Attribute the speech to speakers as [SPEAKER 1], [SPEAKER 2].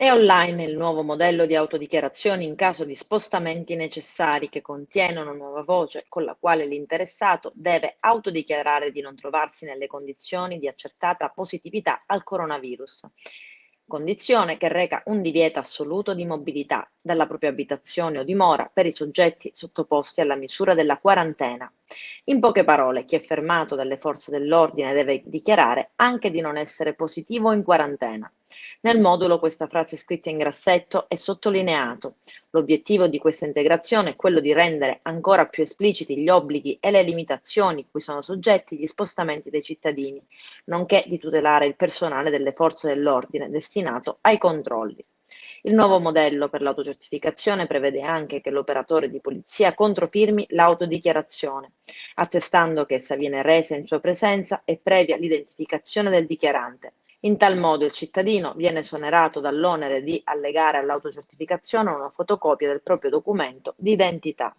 [SPEAKER 1] È online il nuovo modello di autodichiarazioni in caso di spostamenti necessari che contiene una nuova voce con la quale l'interessato deve autodichiarare di non trovarsi nelle condizioni di accertata positività al coronavirus, condizione che reca un divieto assoluto di mobilità dalla propria abitazione o dimora per i soggetti sottoposti alla misura della quarantena. In poche parole, chi è fermato dalle forze dell'ordine deve dichiarare anche di non essere positivo o in quarantena. Nel modulo questa frase scritta in grassetto è sottolineato. L'obiettivo di questa integrazione è quello di rendere ancora più espliciti gli obblighi e le limitazioni cui sono soggetti gli spostamenti dei cittadini, nonché di tutelare il personale delle forze dell'ordine destinato ai controlli. Il nuovo modello per l'autocertificazione prevede anche che l'operatore di polizia controfirmi l'autodichiarazione, attestando che essa viene resa in sua presenza e previa l'identificazione del dichiarante. In tal modo il cittadino viene esonerato dall'onere di allegare all'autocertificazione una fotocopia del proprio documento di identità.